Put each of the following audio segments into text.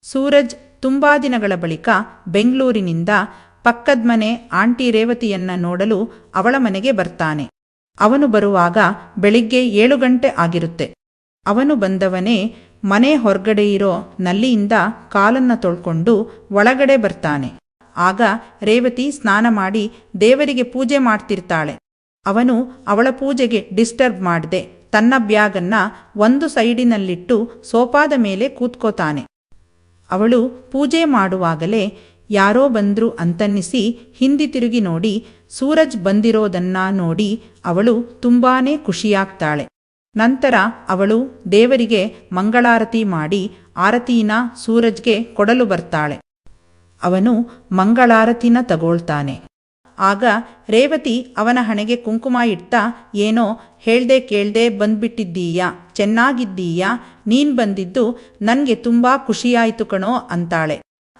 ಸೂರಜ್ ತುಂಬಾ ದಿನಗಳ ಬಳಿಕ ಬೆಂಗಳೂರಿನಿಂದ ಪಕ್ಕದ ಮನೆ ಆಂಟಿ ರೇವತಿಯನ್ನ ನೋಡಲು ಅವಳ ಮನೆಗೆ ಬರ್ತಾನೆ. ಅವನು ಬರುವಾಗ ಬೆಳಿಗ್ಗೆ 7 ಗಂಟೆ ಆಗಿರುತ್ತೆ. ಅವನು ಬಂದವನೇ ಮನೆ ಹೊರಗಡೆ ಇರೋ ನಲ್ಲಿಯಿಂದ ಕಾಲನ್ನ ತೊಳ್ಕೊಂಡು ಒಳಗಡೆ ಬರ್ತಾನೆ. ಆಗ ರೇವತಿ ಸ್ನಾನ ಮಾಡಿ ದೇವರಿಗೆ ಪೂಜೆ ಮಾಡ್ತಿರ್ತಾಳೆ. ಅವನು ಅವಳ ಪೂಜೆಗೆ ಡಿಸ್ಟರ್ಬ್ ಮಾಡದೆ ತನ್ನ ಬ್ಯಾಗನ್ನ ಒಂದು ಸೈಡಿನಲ್ಲಿಟ್ಟು ಸೋಫಾದ ಮೇಲೆ ಕೂತ್ಕೋತಾನೆ. ಅವಳು ಪೂಜೆ ಮಾಡುವಾಗಲೇ ಯಾರೋ ಬಂದ್ರು ಅಂತನ್ನಿಸಿ ಹಿಂದಿ ತಿರುಗಿ ನೋಡಿ ಸೂರಜ್ ಬಂದಿರೋದನ್ನ ನೋಡಿ ಅವಳು ತುಂಬಾನೇ ಖುಷಿಯಾಗ್ತಾಳೆ. ನಂತರ ಅವಳು ದೇವರಿಗೆ ಮಂಗಳಾರತಿ ಮಾಡಿ ಆರತಿನ ಸೂರಜ್ಗೆ ಕೊಡಲು ಬರ್ತಾಳೆ. ಅವನು ಮಂಗಳಾರತಿನ ತಗೊಳ್ತಾನೆ. ಆಗ ರೇವತಿ ಅವನ ಹಣೆಗೆ ಕುಂಕುಮ ಇಡ್ತಾ, ಏನೋ ಹೇಳ್ದೆ ಕೇಳ್ದೆ ಬಂದ್ಬಿಟ್ಟಿದ್ದೀಯಾ, ಚೆನ್ನಾಗಿದ್ದೀಯಾ, ನೀನ್ ಬಂದಿದ್ದು ನನ್ಗೆ ತುಂಬಾ ಖುಷಿಯಾಯಿತು ಕಣೋ ಅಂತಾಳೆ.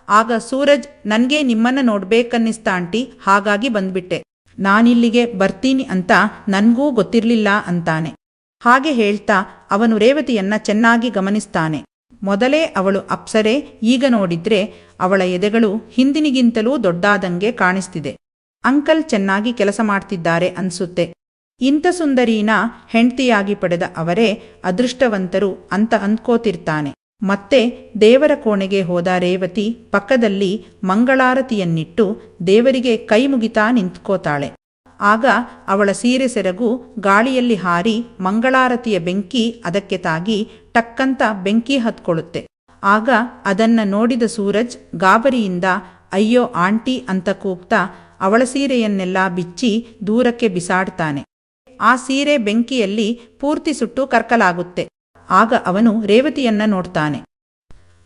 ಆಗ ಸೂರಜ್, ನನ್ಗೆ ನಿಮ್ಮನ್ನ ನೋಡ್ಬೇಕನ್ನಿಸ್ತಾ ಆಂಟಿ, ಹಾಗಾಗಿ ಬಂದ್ಬಿಟ್ಟೆ. ನಾನಿಲ್ಲಿಗೆ ಬರ್ತೀನಿ ಅಂತ ನನ್ಗೂ ಗೊತ್ತಿರ್ಲಿಲ್ಲ ಅಂತಾನೆ. ಹಾಗೆ ಹೇಳ್ತಾ ಅವನು ರೇವತಿಯನ್ನ ಚೆನ್ನಾಗಿ ಗಮನಿಸ್ತಾನೆ. ಮೊದಲೇ ಅವಳು ಅಪ್ಸರೆ, ಈಗ ನೋಡಿದ್ರೆ ಅವಳ ಎದೆಗಳು ಹಿಂದಿನಿಗಿಂತಲೂ ದೊಡ್ಡಾದಂಗೆ ಕಾಣಿಸ್ತಿದೆ. ಅಂಕಲ್ ಚೆನ್ನಾಗಿ ಕೆಲಸ ಮಾಡ್ತಿದ್ದಾರೆ ಅನ್ಸುತ್ತೆ. ಇಂಥ ಸುಂದರಿನ ಹೆಂಡ್ತಿಯಾಗಿ ಪಡೆದ ಅವರೇ ಅದೃಷ್ಟವಂತರು ಅಂತ ಅಂದ್ಕೋತಿರ್ತಾನೆ. ಮತ್ತೆ ದೇವರ ಕೋಣೆಗೆ ಹೋದ ರೇವತಿ ಪಕ್ಕದಲ್ಲಿ ಮಂಗಳಾರತಿಯನ್ನಿಟ್ಟು ದೇವರಿಗೆ ಕೈ ಮುಗಿತಾ ನಿಂತ್ಕೋತಾಳೆ. ಆಗ ಅವಳ ಸೀರೆ ಸೆರಗು ಗಾಳಿಯಲ್ಲಿ ಹಾರಿ ಮಂಗಳಾರತಿಯ ಬೆಂಕಿ ಅದಕ್ಕೆ ತಾಗಿ ಟಕ್ಕಂತ ಬೆಂಕಿ ಹತ್ಕೊಳ್ಳುತ್ತೆ. ಆಗ ಅದನ್ನ ನೋಡಿದ ಸೂರಜ್ ಗಾಬರಿಯಿಂದ ಅಯ್ಯೋ ಆಂಟಿ ಅಂತ ಕೂಗ್ತಾ ಅವಳ ಸೀರೆಯನ್ನೆಲ್ಲ ಬಿಚ್ಚಿ ದೂರಕ್ಕೆ ಬಿಸಾಡ್ತಾನೆ. ಆ ಸೀರೆ ಬೆಂಕಿಯಲ್ಲಿ ಪೂರ್ತಿ ಸುಟ್ಟು ಕರ್ಕಲಾಗುತ್ತೆ. ಆಗ ಅವನು ರೇವತಿಯನ್ನ ನೋಡ್ತಾನೆ.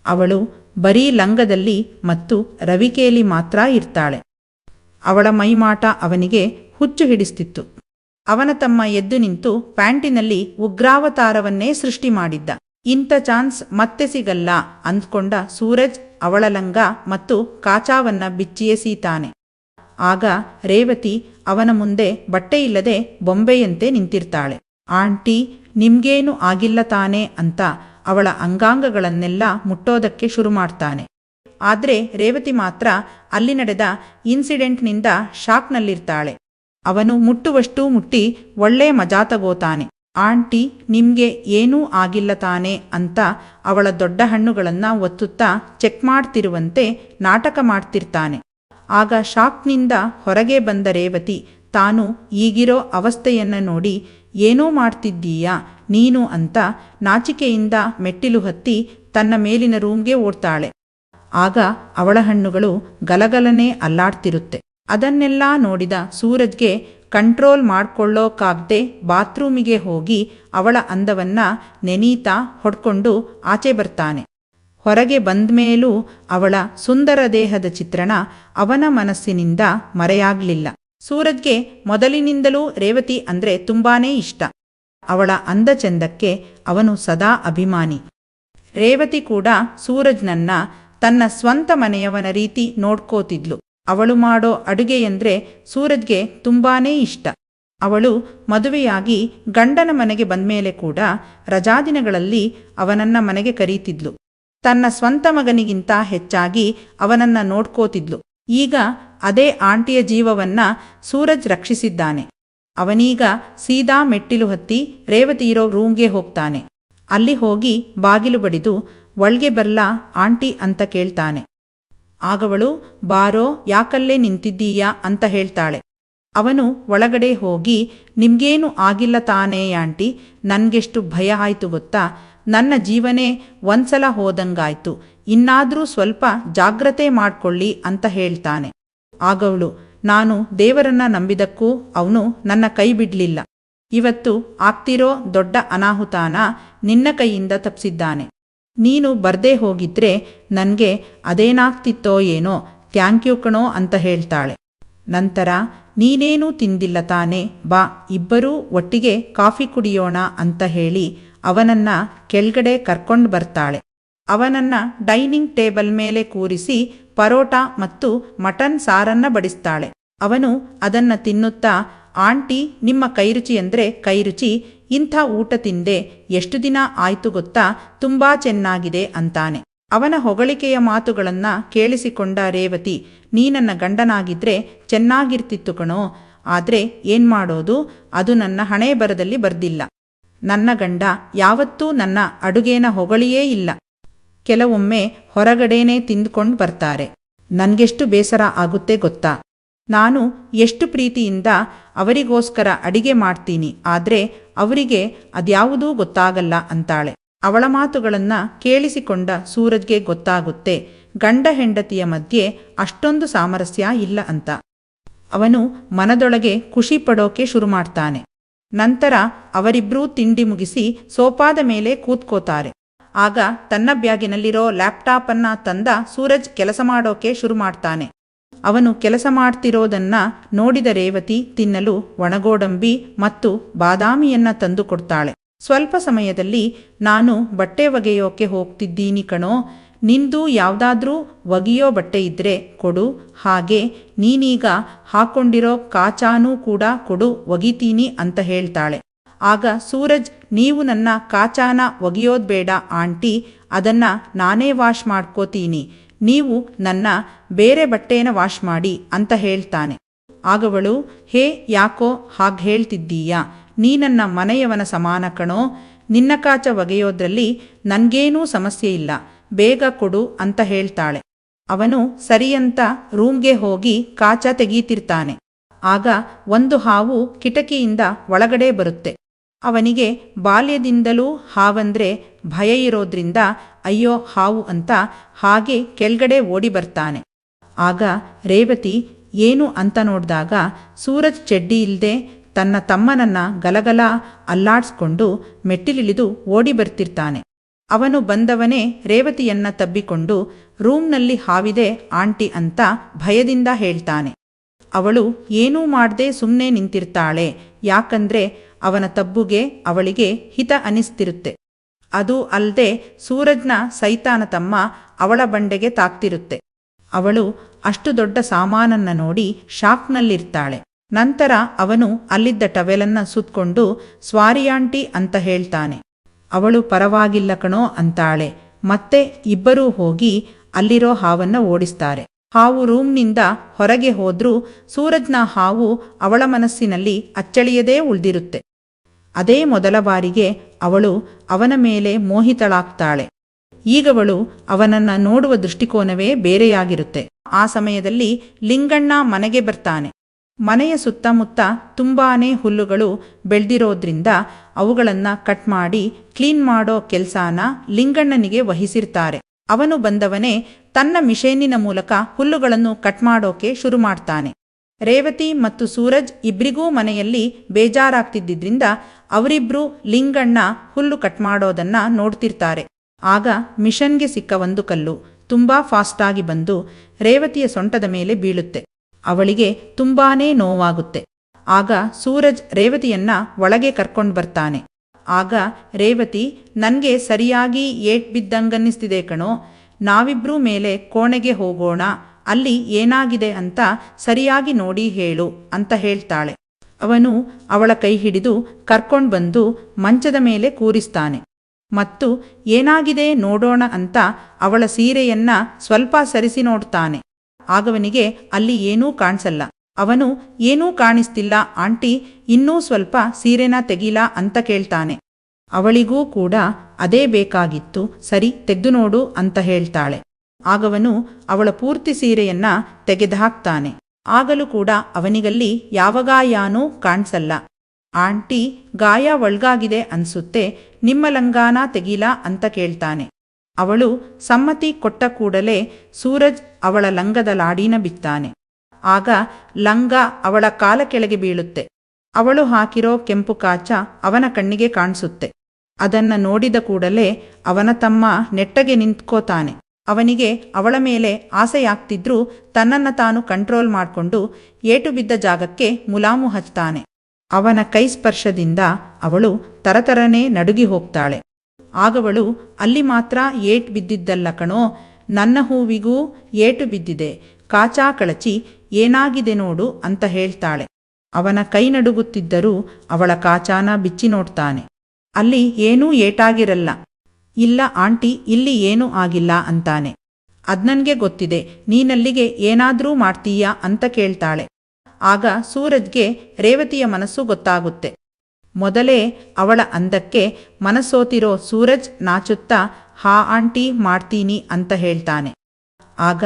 ಅವಳು ಬರೀ ಲಂಗದಲ್ಲಿ ಮತ್ತು ರವಿಕೆಯಲ್ಲಿ ಮಾತ್ರ ಇರ್ತಾಳೆ. ಅವಳ ಮೈಮಾಟ ಅವನಿಗೆ ಹುಚ್ಚು ಹಿಡಿಸ್ತಿತ್ತು. ಅವನ ತಮ್ಮ ಎದ್ದು ನಿಂತು ಪ್ಯಾಂಟಿನಲ್ಲಿ ಉಗ್ರಾವತಾರವನ್ನೇ ಸೃಷ್ಟಿ ಮಾಡಿದ್ದ. ಇಂಥ ಚಾನ್ಸ್ ಮತ್ತೆ ಸಿಗಲ್ಲ ಅಂದ್ಕೊಂಡ ಸೂರಜ್ ಅವಳ ಲಂಗ ಮತ್ತು ಕಾಚಾವನ್ನ ಬಿಚ್ಚಿಯೆಸೀತಾನೆ. ಆಗ ರೇವತಿ ಅವನ ಮುಂದೆ ಬಟ್ಟೆಯಿಲ್ಲದೆ ಬೊಂಬೆಯಂತೆ ನಿಂತಿರ್ತಾಳೆ. ಆಂಟಿ, ನಿಮ್ಗೇನು ಆಗಿಲ್ಲ ತಾನೆ ಅಂತ ಅವಳ ಅಂಗಾಂಗಗಳನ್ನೆಲ್ಲ ಮುಟ್ಟೋದಕ್ಕೆ ಶುರು ಮಾಡ್ತಾನೆ. ಆದ್ರೆ ರೇವತಿ ಮಾತ್ರ ಅಲ್ಲಿ ನಡೆದ ಇನ್ಸಿಡೆಂಟ್ನಿಂದ ಶಾಕ್ನಲ್ಲಿರ್ತಾಳೆ. ಅವನು ಮುಟ್ಟುವಷ್ಟು ಮುಟ್ಟಿ ಒಳ್ಳೆ ಮಜಾ ತಗೋತಾನೆ. ಆಂಟಿ, ನಿಮ್ಗೆ ಏನೂ ಆಗಿಲ್ಲ ತಾನೆ ಅಂತ ಅವಳ ದೊಡ್ಡ ಹಣ್ಣುಗಳನ್ನ ಒತ್ತುತ್ತಾ ಚೆಕ್ ಮಾಡ್ತಿರುವಂತೆ ನಾಟಕ ಮಾಡ್ತಿರ್ತಾನೆ. ಆಗ ಶಾಕ್ನಿಂದ ಹೊರಗೆ ಬಂದ ರೇವತಿ ತಾನು ಈಗಿರೋ ಅವಸ್ಥೆಯನ್ನ ನೋಡಿ, ಏನೋ ಮಾಡ್ತಿದ್ದೀಯಾ ನೀನು ಅಂತ ನಾಚಿಕೆಯಿಂದ ಮೆಟ್ಟಿಲು ಹತ್ತಿ ತನ್ನ ಮೇಲಿನ ರೂಮ್ಗೆ ಓಡ್ತಾಳೆ. ಆಗ ಅವಳ ಹಣ್ಣುಗಳು ಗಲಗಲನೆ ಅಲ್ಲಾಡ್ತಿರುತ್ತೆ. ಅದನ್ನೆಲ್ಲ ನೋಡಿದ ಸೂರಜ್ಗೆ ಕಂಟ್ರೋಲ್ ಮಾಡ್ಕೊಳ್ಳೋಕಾಗ್ದೆ ಬಾತ್ರೂಮಿಗೆ ಹೋಗಿ ಅವಳ ಅಂದವನ್ನ ನೆನೀತಾ ಹೊಡ್ಕೊಂಡು ಆಚೆ ಬರ್ತಾನೆ. ಹೊರಗೆ ಬಂದ್ಮೇಲೂ ಅವಳ ಸುಂದರ ದೇಹದ ಚಿತ್ರಣ ಅವನ ಮನಸ್ಸಿನಿಂದ ಮರೆಯಾಗ್ಲಿಲ್ಲ. ಸೂರಜ್ಗೆ ಮೊದಲಿನಿಂದಲೂ ರೇವತಿ ಅಂದ್ರೆ ತುಂಬಾನೇ ಇಷ್ಟ. ಅವಳ ಅಂದ ಚೆಂದಕ್ಕೆ ಅವನು ಸದಾ ಅಭಿಮಾನಿ. ರೇವತಿ ಕೂಡ ಸೂರಜ್ನನ್ನ ತನ್ನ ಸ್ವಂತ ಮನೆಯವನ ರೀತಿ ನೋಡ್ಕೋತಿದ್ಲು. ಅವಳು ಮಾಡೋ ಅಡುಗೆಯಂದ್ರೆ ಸೂರಜ್ಗೆ ತುಂಬಾನೇ ಇಷ್ಟ. ಅವಳು ಮದುವೆಯಾಗಿ ಗಂಡನ ಮನೆಗೆ ಬಂದ್ಮೇಲೆ ಕೂಡ ರಜಾದಿನಗಳಲ್ಲಿ ಅವನನ್ನ ಮನೆಗೆ ಕರೀತಿದ್ಲು. ತನ್ನ ಸ್ವಂತ ಮಗನಿಗಿಂತ ಹೆಚ್ಚಾಗಿ ಅವನನ್ನ ನೋಡ್ಕೋತಿದ್ಲು. ಈಗ ಅದೇ ಆಂಟಿಯ ಜೀವವನ್ನ ಸೂರಜ್ ರಕ್ಷಿಸಿದ್ದಾನೆ. ಅವನೀಗ ಸೀದಾ ಮೆಟ್ಟಿಲು ಹತ್ತಿ ರೇವತಿ ಇರೋ ರೂಮ್ಗೆ ಹೋಗ್ತಾನೆ. ಅಲ್ಲಿ ಹೋಗಿ ಬಾಗಿಲು ಬಡಿದು ಒಳ್ಗೆ ಬರ್ಲಾ ಆಂಟಿ ಅಂತ ಕೇಳ್ತಾನೆ. ಆಗವಳು ಬಾರೋ, ಯಾಕಲ್ಲೇ ನಿಂತಿದ್ದೀಯಾ ಅಂತ ಹೇಳ್ತಾಳೆ. ಅವನು ಒಳಗಡೆ ಹೋಗಿ, ನಿಮ್ಗೇನು ಆಗಿಲ್ಲ ತಾನೇ ಆಂಟಿ, ನನ್ಗೆಷ್ಟು ಭಯ ಆಯ್ತು ಗೊತ್ತಾ, ನನ್ನ ಜೀವನೇ ಒಂದ್ಸಲ ಹೋದಂಗಾಯ್ತು, ಇನ್ನಾದ್ರೂ ಸ್ವಲ್ಪ ಜಾಗ್ರತೆ ಮಾಡ್ಕೊಳ್ಳಿ ಅಂತ ಹೇಳ್ತಾನೆ. ಆಗವಳು, ನಾನು ದೇವರನ್ನ ನಂಬಿದಕ್ಕೂ ಅವನು ನನ್ನ ಕೈ ಬಿಡ್ಲಿಲ್ಲ. ಇವತ್ತು ಆಗ್ತಿರೋ ದೊಡ್ಡ ಅನಾಹುತಾನ ನಿನ್ನ ಕೈಯಿಂದ ತಪ್ಪಿಸಿದ್ದಾನೆ. ನೀನು ಬರ್ದೇ ಹೋಗಿದ್ರೆ ನನ್ಗೆ ಅದೇನಾಗ್ತಿತ್ತೋ ಏನೋ, ಥ್ಯಾಂಕ್ಯೂ ಕಣೋ ಅಂತ ಹೇಳ್ತಾಳೆ. ನಂತರ ನೀನೇನೂ ತಿಂದಿಲ್ಲ ತಾನೆ, ಬಾ ಇಬ್ಬರೂ ಒಟ್ಟಿಗೆ ಕಾಫಿ ಕುಡಿಯೋಣ ಅಂತ ಹೇಳಿ ಅವನನ್ನ ಕೆಳಗಡೆ ಕರ್ಕೊಂಡು ಬರ್ತಾಳೆ. ಅವನನ್ನ ಡೈನಿಂಗ್ ಟೇಬಲ್ ಮೇಲೆ ಕೂರಿಸಿ ಪರೋಟ ಮತ್ತು ಮಟನ್ ಸಾರನ್ನ ಬಡಿಸ್ತಾಳೆ. ಅವನು ಅದನ್ನ ತಿನ್ನುತ್ತಾ, ಆಂಟಿ, ನಿಮ್ಮ ಕೈರುಚಿ ಅಂದ್ರೆ ಕೈರುಚಿ, ಇಂಥ ಊಟ ತಿಂದೆ ಎಷ್ಟು ದಿನ ಆಯ್ತು ಗೊತ್ತಾ, ತುಂಬಾ ಚೆನ್ನಾಗಿದೆ ಅಂತಾನೆ. ಅವನ ಹೊಗಳಿಕೆಯ ಮಾತುಗಳನ್ನ ಕೇಳಿಸಿಕೊಂಡ ರೇವತಿ, ನೀ ನನ್ನ ಗಂಡನಾಗಿದ್ರೆ ಚೆನ್ನಾಗಿರ್ತಿತ್ತು ಕಣೋ, ಆದ್ರೆ ಏನ್ಮಾಡೋದು, ಅದು ನನ್ನ ಹಣೆ ಬರದಲ್ಲಿ ಬರ್ದಿಲ್ಲ. ನನ್ನ ಗಂಡ ಯಾವತ್ತೂ ನನ್ನ ಅಡುಗೆನ ಹೊಗಳಿಯೇ ಇಲ್ಲ. ಕೆಲವೊಮ್ಮೆ ಹೊರಗಡೆನೇ ತಿಂದ್ಕೊಂಡು ಬರ್ತಾರೆ. ನನ್ಗೆಷ್ಟು ಬೇಸರ ಆಗುತ್ತೆ ಗೊತ್ತಾ. ನಾನು ಎಷ್ಟು ಪ್ರೀತಿಯಿಂದ ಅವರಿಗೋಸ್ಕರ ಅಡಿಗೆ ಮಾಡ್ತೀನಿ, ಆದ್ರೆ ಅವರಿಗೆ ಅದ್ಯಾವುದೂ ಗೊತ್ತಾಗಲ್ಲ ಅಂತಾಳೆ. ಅವಳ ಮಾತುಗಳನ್ನ ಕೇಳಿಸಿಕೊಂಡ ಸೂರಜ್ಗೆ ಗೊತ್ತಾಗುತ್ತೆ ಗಂಡ ಹೆಂಡತಿಯ ಮಧ್ಯೆ ಅಷ್ಟೊಂದು ಸಾಮರಸ್ಯ ಇಲ್ಲ ಅಂತ. ಅವನು ಮನದೊಳಗೆ ಖುಷಿ ಪಡೋಕೆ ಶುರು ಮಾಡ್ತಾನೆ. ನಂತರ ಅವರಿಬ್ರೂ ತಿಂಡಿ ಮುಗಿಸಿ ಸೋಫಾದ ಮೇಲೆ ಕೂತ್ಕೋತಾರೆ. ಆಗ ತನ್ನ ಬ್ಯಾಗಿನಲ್ಲಿರೋ ಲ್ಯಾಪ್ಟಾಪ್ ಅನ್ನ ತಂದ ಸೂರಜ್ ಕೆಲಸ ಮಾಡೋಕೆ ಶುರು ಮಾಡ್ತಾನೆ. ಅವನು ಕೆಲಸ ಮಾಡ್ತಿರೋದನ್ನ ನೋಡಿದ ರೇವತಿ ತಿನ್ನಲು ಒಣಗೋಡಂಬಿ ಮತ್ತು ಬಾದಾಮಿಯನ್ನ ತಂದು ಕೊಡ್ತಾಳೆ. ಸ್ವಲ್ಪ ಸಮಯದಲ್ಲಿ, ನಾನು ಬಟ್ಟೆ ಒಗೆಯೋಕೆ ಹೋಗ್ತಿದ್ದೀನಿ ಕಣೋ, ನಿಂದು ಯಾವುದಾದ್ರೂ ಒಗೆಯೋ ಬಟ್ಟೆ ಇದ್ರೆ ಕೊಡು, ಹಾಗೆ ನೀನೀಗ ಹಾಕೊಂಡಿರೋ ಕಾಚಾನೂ ಕೂಡ ಕೊಡು, ಒಗಿತೀನಿ ಅಂತ ಹೇಳ್ತಾಳೆ. ಆಗ ಸೂರಜ್, ನೀವು ನನ್ನ ಕಾಚಾನ ಒಗೆಯೋದು ಬೇಡ ಆಂಟಿ, ಅದನ್ನ ನಾನೇ ವಾಶ್ ಮಾಡ್ಕೋತೀನಿ, ನೀವು ನನ್ನ ಬೇರೆ ಬಟ್ಟೆನ ವಾಶ್ ಮಾಡಿ ಅಂತ ಹೇಳ್ತಾನೆ. ಆಗವಳು, ಹೇ ಯಾಕೋ ಹಾಗೆ ಹೇಳ್ತಿದ್ದೀಯಾ, ನೀ ನನ್ನ ಮನೆಯವನ ಸಮಾನ ಕಣೋ, ನಿನ್ನ ಕಾಚ ಒಗೆಯೋದ್ರಲ್ಲಿ ನನ್ಗೇನೂ ಸಮಸ್ಯೆ ಇಲ್ಲ, ಬೇಗ ಕೊಡು ಅಂತ ಹೇಳ್ತಾಳೆ. ಅವನು ಸರಿಯಂತ ರೂಮ್ಗೆ ಹೋಗಿ ಕಾಚ ತೆಗೀತಿರ್ತಾನೆ. ಆಗ ಒಂದು ಹಾವು ಕಿಟಕಿಯಿಂದ ಒಳಗಡೆ ಬರುತ್ತೆ. ಅವನಿಗೆ ಬಾಲ್ಯದಿಂದಲೂ ಹಾವಂದ್ರೆ ಭಯ ಇರೋದ್ರಿಂದ ಅಯ್ಯೋ ಹಾವು ಅಂತ ಹಾಗೆ ಕೆಳಗಡೆ ಓಡಿ ಬರ್ತಾನೆ. ಆಗ ರೇವತಿ ಏನು ಅಂತ ನೋಡಿದಾಗ ಸೂರಜ್ ಚಡ್ಡಿ ಇಲ್ಲದೆ ತನ್ನ ತಮ್ಮನನ್ನ ಗಲಗಲ ಅಲ್ಲಾಡ್ಸ್ಕೊಂಡು ಮೆಟ್ಟಿಲಿಳಿದು ಓಡಿ ಬರ್ತಿರ್ತಾನೆ. ಅವನು ಬಂದವನೇ ರೇವತಿಯನ್ನ ತಬ್ಬಿಕೊಂಡು ರೂಮ್ನಲ್ಲಿ ಹಾವಿದೆ ಆಂಟಿ ಅಂತ ಭಯದಿಂದ ಹೇಳ್ತಾನೆ. ಅವಳು ಏನೂ ಮಾಡದೆ ಸುಮ್ಮನೆ ನಿಂತಿರ್ತಾಳೆ, ಯಾಕಂದ್ರೆ ಅವನ ತಬ್ಬುಗೆ ಅವಳಿಗೆ ಹಿತ ಅನಿಸ್ತಿರುತ್ತೆ. ಅದು ಅಲ್ಲದೆ ಸೂರಜ್ನ ಸೈತಾನ ತಮ್ಮ ಅವಳ ಬಂಡೆಗೆ ತಾಕ್ತಿರುತ್ತೆ. ಅವಳು ಅಷ್ಟು ದೊಡ್ಡ ಸಾಮಾನನ್ನ ನೋಡಿ ಶಾಕ್ನಲ್ಲಿರ್ತಾಳೆ. ನಂತರ ಅವನು ಅಲ್ಲಿದ್ದ ಟವೆಲನ್ನ ಸುತ್ಕೊಂಡು ಸ್ವಾರಿಯಾಂಟಿ ಅಂತ ಹೇಳ್ತಾನೆ. ಅವಳು ಪರವಾಗಿಲ್ಲ ಕಣೋ ಅಂತಾಳೆ. ಮತ್ತೆ ಇಬ್ಬರೂ ಹೋಗಿ ಅಲ್ಲಿರೋ ಹಾವನ್ನ ಓಡಿಸ್ತಾರೆ. ಹಾವು ರೂಮ್ನಿಂದ ಹೊರಗೆ ಹೋದ್ರೂ ಸೂರಜ್ನ ಹಾವು ಅವಳ ಮನಸ್ಸಿನಲ್ಲಿ ಅಚ್ಚಳಿಯದೇ ಉಳಿದಿರುತ್ತೆ. ಅದೇ ಮೊದಲ ಬಾರಿಗೆ ಅವಳು ಅವನ ಮೇಲೆ ಮೋಹಿತಳಾಗ್ತಾಳೆ. ಈಗವಳು ಅವನನ್ನ ನೋಡುವ ದೃಷ್ಟಿಕೋನವೇ ಬೇರೆಯಾಗಿರುತ್ತೆ. ಆ ಸಮಯದಲ್ಲಿ ಲಿಂಗಣ್ಣ ಮನೆಗೆ ಬರ್ತಾನೆ. ಮನೆಯ ಸುತ್ತಮುತ್ತ ತುಂಬಾನೇ ಹುಲ್ಲುಗಳು ಬೆಳೆದಿರೋದ್ರಿಂದ ಅವುಗಳನ್ನ ಕಟ್ ಮಾಡಿ ಕ್ಲೀನ್ ಮಾಡೋ ಕೆಲ್ಸಾನ ಲಿಂಗಣ್ಣನಿಗೆ ವಹಿಸಿರ್ತಾರೆ. ಅವನು ಬಂದವನೇ ತನ್ನ ಮಿಷೇನಿನ ಮೂಲಕ ಹುಲ್ಲುಗಳನ್ನು ಕಟ್ ಮಾಡೋಕೆ ಶುರು ಮಾಡ್ತಾನೆ. ರೇವತಿ ಮತ್ತು ಸೂರಜ್ ಇಬ್ರಿಗೂ ಮನೆಯಲ್ಲಿ ಬೇಜಾರಾಗ್ತಿದ್ದಿದ್ರಿಂದ ಅವರಿಬ್ರು ಲಿಂಗಣ್ಣ ಹುಲ್ಲು ಕಟ್ ಮಾಡೋದನ್ನ ನೋಡ್ತಿರ್ತಾರೆ. ಆಗ ಮಿಷನ್ಗೆ ಸಿಕ್ಕ ಒಂದು ಕಲ್ಲು ತುಂಬಾ ಫಾಸ್ಟಾಗಿ ಬಂದು ರೇವತಿಯ ಸೊಂಟದ ಮೇಲೆ ಬೀಳುತ್ತೆ. ಅವಳಿಗೆ ತುಂಬಾನೇ ನೋವಾಗುತ್ತೆ. ಆಗ ಸೂರಜ್ ರೇವತಿಯನ್ನ ಒಳಗೆ ಕರ್ಕೊಂಡು ಬರ್ತಾನೆ. ಆಗ ರೇವತಿ, ನನ್ಗೆ ಸರಿಯಾಗಿ ಏಟ್ ಬಿದ್ದಂಗನ್ನಿಸ್ತಿದೆ ಕಣೋ, ನಾವಿಬ್ರೂ ಮೇಲೆ ಕೋಣೆಗೆ ಹೋಗೋಣ, ಅಲ್ಲಿ ಏನಾಗಿದೆ ಅಂತ ಸರಿಯಾಗಿ ನೋಡಿ ಹೇಳು ಅಂತ ಹೇಳ್ತಾಳೆ. ಅವನು ಅವಳ ಕೈ ಹಿಡಿದು ಕರ್ಕೊಂಡು ಬಂದು ಮಂಚದ ಮೇಲೆ ಕೂರಿಸ್ತಾನೆ ಮತ್ತು ಏನಾಗಿದೆ ನೋಡೋಣ ಅಂತ ಅವಳ ಸೀರೆಯನ್ನ ಸ್ವಲ್ಪ ಸರಿಸಿ ನೋಡ್ತಾನೆ. ಆಗವನಿಗೆ ಅಲ್ಲಿ ಏನೂ ಕಾಣಿಸಲ್ಲ. ಅವನು ಏನೂ ಕಾಣಿಸ್ತಿಲ್ಲ ಆಂಟಿ, ಇನ್ನೂ ಸ್ವಲ್ಪ ಸೀರೆನ ತೆಗೀಲಾ ಅಂತ ಕೇಳ್ತಾನೆ. ಅವಳಿಗೂ ಕೂಡ ಅದೇ ಬೇಕಾಗಿತ್ತು, ಸರಿ ತೆಗೆದು ನೋಡು ಅಂತ ಹೇಳ್ತಾಳೆ. ಆಗವನು ಅವಳ ಪೂರ್ತಿ ಸೀರೆಯನ್ನ ತೆಗೆದುಹಾಕ್ತಾನೆ. ಆಗಲೂ ಕೂಡ ಅವನಿಗಲ್ಲಿ ಯಾವ ಗಾಯಾನೂ ಕಾಣಿಸಲ್ಲ. ಆಂಟಿ, ಗಾಯ ಒಳ್ಗಾಗಿದೆ ಅನ್ಸುತ್ತೆ, ನಿಮ್ಮ ಲಂಗಾನ ತೆಗೀಲಾ ಅಂತ ಕೇಳ್ತಾನೆ. ಅವಳು ಸಮ್ಮತಿ ಕೊಟ್ಟ ಕೂಡಲೇ ಸೂರಜ್ ಅವಳ ಲಂಗದ ಲಾಡಿನ ಬಿತ್ತಾನೆ. ಆಗ ಲಂಗ ಅವಳ ಕಾಲ ಕೆಳಗೆ ಬೀಳುತ್ತೆ. ಅವಳು ಹಾಕಿರೋ ಕೆಂಪು ಕಾಚ ಅವನ ಕಣ್ಣಿಗೆ ಕಾಣಿಸುತ್ತೆ. ಅದನ್ನ ನೋಡಿದ ಕೂಡಲೇ ಅವನ ತಮ್ಮ ನೆಟ್ಟಗೆ ನಿಂತ್ಕೋತಾನೆ. ಅವನಿಗೆ ಅವಳ ಮೇಲೆ ಆಸೆಯಾಗ್ತಿದ್ರೂ ತನ್ನನ್ನು ತಾನು ಕಂಟ್ರೋಲ್ ಮಾಡಿಕೊಂಡು ಏಟು ಬಿದ್ದ ಜಾಗಕ್ಕೆ ಮುಲಾಮು ಹಚ್ತಾನೆ. ಅವನ ಕೈ ಸ್ಪರ್ಶದಿಂದ ಅವಳು ತರತರನೇ ನಡುಗಿ ಹೋಗ್ತಾಳೆ. ಆಗವಳು, ಅಲ್ಲಿ ಮಾತ್ರ ಏಟು ಬಿದ್ದಿದ್ದಲ್ಲ ಕಣೋ, ನನ್ನ ಹೂವಿಗೂ ಏಟು ಬಿದ್ದಿದೆ, ಕಾಚಾ ಕಳಚಿ ಏನಾಗಿದೆ ನೋಡು ಅಂತ ಹೇಳ್ತಾಳೆ. ಅವನ ಕೈ ನಡುಗುತ್ತಿದ್ದರೂ ಅವಳ ಕಾಚಾನ ಬಿಚ್ಚಿ ನೋಡ್ತಾನೆ. ಅಲ್ಲಿ ಏನೂ ಏಟಾಗಿರಲ್ಲ. ಇಲ್ಲ ಆಂಟಿ, ಇಲ್ಲಿ ಏನೂ ಆಗಿಲ್ಲ ಅಂತಾನೆ. ಅದ್ನನ್ಗೆ ಗೊತ್ತಿದೆ, ನೀನಲ್ಲಿಗೆ ಏನಾದ್ರೂ ಮಾಡ್ತೀಯಾ ಅಂತ ಕೇಳ್ತಾಳೆ. ಆಗ ಸೂರಜ್ಗೆ ರೇವತಿಯ ಮನಸ್ಸು ಗೊತ್ತಾಗುತ್ತೆ. ಮೊದಲೇ ಅವಳ ಅಂದಕ್ಕೆ ಮನಸ್ಸೋತಿರೋ ಸೂರಜ್ ನಾಚುತ್ತಾ ಹಾ ಆಂಟಿ ಮಾಡ್ತೀನಿ ಅಂತ ಹೇಳ್ತಾನೆ. ಆಗ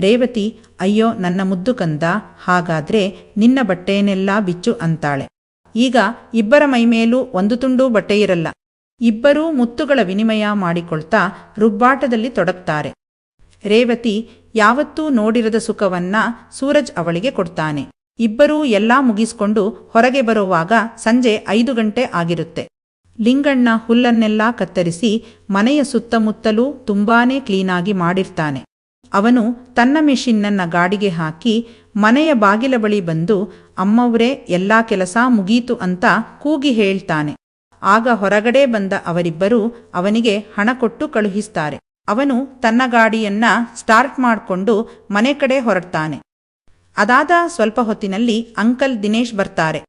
ರೇವತಿ, ಅಯ್ಯೋ ನನ್ನ ಮುದ್ದು ಕಂದ, ಹಾಗಾದ್ರೆ ನಿನ್ನ ಬಟ್ಟೆಯನ್ನೆಲ್ಲ ಬಿಚ್ಚು ಅಂತಾಳೆ. ಈಗ ಇಬ್ಬರ ಮೈಮೇಲೂ ಒಂದು ತುಂಡು ಬಟ್ಟೆಯಿರಲ್ಲ. ಇಬ್ಬರೂ ಮುತ್ತುಗಳ ವಿನಿಮಯ ಮಾಡಿಕೊಳ್ತಾ ರುಬ್ಬಾಟದಲ್ಲಿ ತೊಡಗ್ತಾರೆ. ರೇವತಿ ಯಾವತ್ತೂ ನೋಡಿರದ ಸುಖವನ್ನ ಸೂರಜ್ ಅವಳಿಗೆ ಕೊಡ್ತಾನೆ. ಇಬ್ಬರೂ ಎಲ್ಲಾ ಮುಗಿಸ್ಕೊಂಡು ಹೊರಗೆ ಬರುವಾಗ ಸಂಜೆ 5 ಗಂಟೆ ಆಗಿರುತ್ತೆ. ಲಿಂಗಣ್ಣ ಹುಲ್ಲನ್ನೆಲ್ಲ ಕತ್ತರಿಸಿ ಮನೆಯ ಸುತ್ತಮುತ್ತಲೂ ತುಂಬಾನೇ ಕ್ಲೀನಾಗಿ ಮಾಡಿರ್ತಾನೆ. ಅವನು ತನ್ನ ಮೆಷಿನ್ನನ್ನ ಗಾಡಿಗೆ ಹಾಕಿ ಮನೆಯ ಬಾಗಿಲ ಬಳಿ ಬಂದು, ಅಮ್ಮವ್ರೇ ಎಲ್ಲಾ ಕೆಲಸ ಮುಗೀತು ಅಂತ ಕೂಗಿ ಹೇಳ್ತಾನೆ. ಆಗ ಹೊರಗಡೆ ಬಂದ ಅವರಿಬ್ಬರೂ ಅವನಿಗೆ ಹಣ ಕೊಟ್ಟು ಕಳುಹಿಸ್ತಾರೆ. ಅವನು ತನ್ನ ಗಾಡಿಯನ್ನ ಸ್ಟಾರ್ಟ್ ಮಾಡಿಕೊಂಡು ಮನೆ ಕಡೆ ಹೊರಡ್ತಾನೆ. ಅದಾದ ಸ್ವಲ್ಪ ಹೊತ್ತಿನಲ್ಲಿ ಅಂಕಲ್ ದಿನೇಶ್ ಬರ್ತಾರೆ.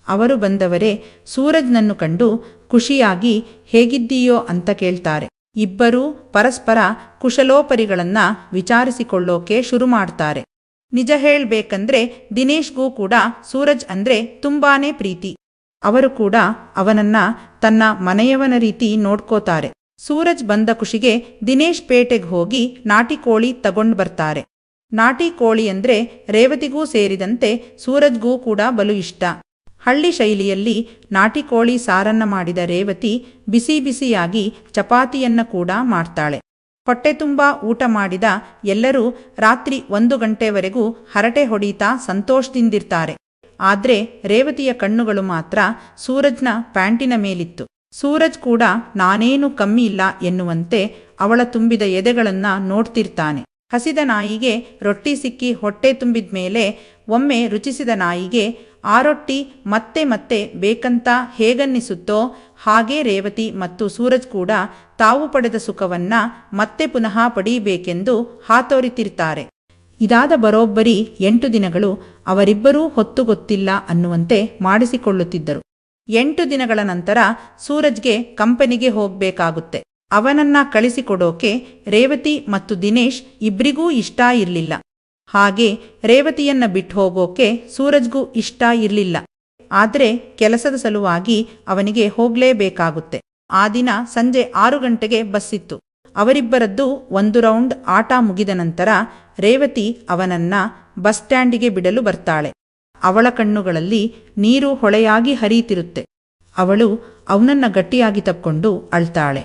ಅವರು ಬಂದವರೇ ಸೂರಜ್ನನ್ನು ಕಂಡು ಖುಷಿಯಾಗಿ ಹೇಗಿದ್ದೀಯೋ ಅಂತ ಕೇಳ್ತಾರೆ. ಇಬ್ಬರೂ ಪರಸ್ಪರ ಕುಶಲೋಪರಿಗಳನ್ನ ವಿಚಾರಿಸಿಕೊಳ್ಳೋಕೆ ಶುರು ಮಾಡ್ತಾರೆ. ನಿಜ ಹೇಳ್ಬೇಕಂದ್ರೆ ದಿನೇಶ್ಗೂ ಕೂಡ ಸೂರಜ್ ಅಂದ್ರೆ ತುಂಬಾನೇ ಪ್ರೀತಿ. ಅವರು ಕೂಡ ಅವನನ್ನ ತನ್ನ ಮನೆಯವನ ರೀತಿ ನೋಡ್ಕೋತಾರೆ. ಸೂರಜ್ ಬಂದ ಖುಷಿಗೆ ದಿನೇಶ್ ಪೇಟೆಗೆ ಹೋಗಿ ನಾಟಿ ಕೋಳಿ ತಗೊಂಡು ಬರ್ತಾರೆ. ನಾಟಿ ಕೋಳಿ ಅಂದ್ರೆ ರೇವತಿಗೂ ಸೇರಿದಂತೆ ಸೂರಜ್ಗೂ ಕೂಡ ಬಲು ಇಷ್ಟ. ಹಳ್ಳಿ ಶೈಲಿಯಲ್ಲಿ ನಾಟಿ ಕೋಳಿ ಸಾರನ್ನ ಮಾಡಿದ ರೇವತಿ ಬಿಸಿ ಬಿಸಿಯಾಗಿ ಚಪಾತಿಯನ್ನ ಕೂಡ ಮಾಡ್ತಾಳೆ. ಹೊಟ್ಟೆ ತುಂಬಾ ಊಟ ಮಾಡಿದ ಎಲ್ಲರೂ ರಾತ್ರಿ 1 ಗಂಟೆವರೆಗೂ ಹರಟೆ ಹೊಡೀತಾ ಸಂತೋಷದಿಂದಿರ್ತಾರೆ. ಆದ್ರೆ ರೇವತಿಯ ಕಣ್ಣುಗಳು ಮಾತ್ರ ಸೂರಜ್ನ ಪ್ಯಾಂಟಿನ ಮೇಲಿತ್ತು. ಸೂರಜ್ ಕೂಡ ನಾನೇನು ಕಮ್ಮಿ ಇಲ್ಲ ಎನ್ನುವಂತೆ ಅವಳ ತುಂಬಿದ ಎದೆಗಳನ್ನ ನೋಡ್ತಿರ್ತಾನೆ. ಹಸಿದ ನಾಯಿಗೆ ರೊಟ್ಟಿ ಸಿಕ್ಕಿ ಹೊಟ್ಟೆ ತುಂಬಿದ್ಮೇಲೆ ಒಮ್ಮೆ ರುಚಿಸಿದ ನಾಯಿಗೆ ಆ ರೊಟ್ಟಿ ಮತ್ತೆ ಮತ್ತೆ ಬೇಕಂತ ಹೇಗನ್ನಿಸುತ್ತೋ ಹಾಗೇ ರೇವತಿ ಮತ್ತು ಸೂರಜ್ ಕೂಡ ತಾವು ಪಡೆದ ಸುಖವನ್ನ ಮತ್ತೆ ಪುನಃ ಪಡೀಬೇಕೆಂದು ಹಾತೊರಿತಿರ್ತಾರೆ. ಇದಾದ ಬರೋಬ್ಬರಿ 8 ದಿನಗಳು ಅವರಿಬ್ಬರೂ ಹೊತ್ತು ಗೊತ್ತಿಲ್ಲ ಅನ್ನುವಂತೆ ಮಾಡಿಸಿಕೊಳ್ಳುತ್ತಿದ್ದರು. 8 ದಿನಗಳ ನಂತರ ಸೂರಜ್ಗೆ ಕಂಪನಿಗೆ ಹೋಗ್ಬೇಕಾಗುತ್ತೆ. ಅವನನ್ನ ಕಳಿಸಿಕೊಡೋಕೆ ರೇವತಿ ಮತ್ತು ದಿನೇಶ್ ಇಬ್ರಿಗೂ ಇಷ್ಟ ಇರಲಿಲ್ಲ. ಹಾಗೆ ರೇವತಿಯನ್ನ ಬಿಟ್ಟು ಹೋಗೋಕೆ ಸೂರಜ್ಗೂ ಇಷ್ಟ ಇರಲಿಲ್ಲ. ಆದ್ರೆ ಕೆಲಸದ ಸಲುವಾಗಿ ಅವನಿಗೆ ಹೋಗ್ಲೇಬೇಕಾಗುತ್ತೆ. ಆ ದಿನ ಸಂಜೆ 6 ಗಂಟೆಗೆ ಬಸ್ಸಿತ್ತು. ಅವರಿಬ್ಬರದ್ದು 1 ರೌಂಡ್ ಆಟ ಮುಗಿದ ನಂತರ ರೇವತಿ ಅವನನ್ನ ಬಸ್ ಸ್ಟ್ಯಾಂಡಿಗೆ ಬಿಡಲು ಬರ್ತಾಳೆ. ಅವಳ ಕಣ್ಣುಗಳಲ್ಲಿ ನೀರು ಹೊಳೆಯಾಗಿ ಹರಿಯುತ್ತಿರುತ್ತೆ. ಅವಳು ಅವನನ್ನ ಗಟ್ಟಿಯಾಗಿ ತಪ್ಕೊಂಡು ಅಳ್ತಾಳೆ.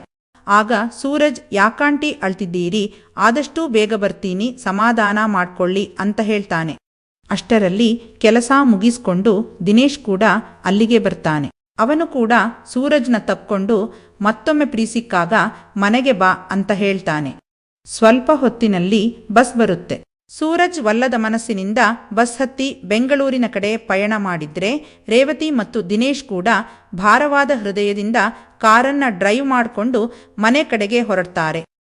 ಆಗ ಸೂರಜ್, ಯಾಕಾಂಟಿ ಅಳ್ತಿದ್ದೀರಿ, ಆದಷ್ಟು ಬೇಗ ಬರ್ತೀನಿ, ಸಮಾಧಾನ ಮಾಡ್ಕೊಳ್ಳಿ ಅಂತ ಹೇಳ್ತಾನೆ. ಅಷ್ಟರಲ್ಲಿ ಕೆಲಸ ಮುಗಿಸ್ಕೊಂಡು ದಿನೇಶ್ ಕೂಡ ಅಲ್ಲಿಗೆ ಬರ್ತಾನೆ. ಅವನು ಕೂಡ ಸೂರಜ್ನ ತಪ್ಕೊಂಡು ಮತ್ತೊಮ್ಮೆ ಪ್ರೀಸಿಕ್ಕಾಗ ಮನೆಗೆ ಬಾ ಅಂತ ಹೇಳ್ತಾನೆ. ಸ್ವಲ್ಪ ಹೊತ್ತಿನಲ್ಲಿ ಬಸ್ ಬರುತ್ತೆ. ಸೂರಜ್ ವಲ್ಲದ ಮನಸ್ಸಿನಿಂದ ಬಸ್ ಹತ್ತಿ ಬೆಂಗಳೂರಿನ ಕಡೆ ಪಯಣ ಮಾಡಿದ್ರೆ ರೇವತಿ ಮತ್ತು ದಿನೇಶ್ ಕೂಡ ಭಾರವಾದ ಹೃದಯದಿಂದ ಕಾರನ್ನ ಡ್ರೈವ್ ಮಾಡಿಕೊಂಡು ಮನೆ ಕಡೆಗೆ ಹೊರಡ್ತಾರೆ.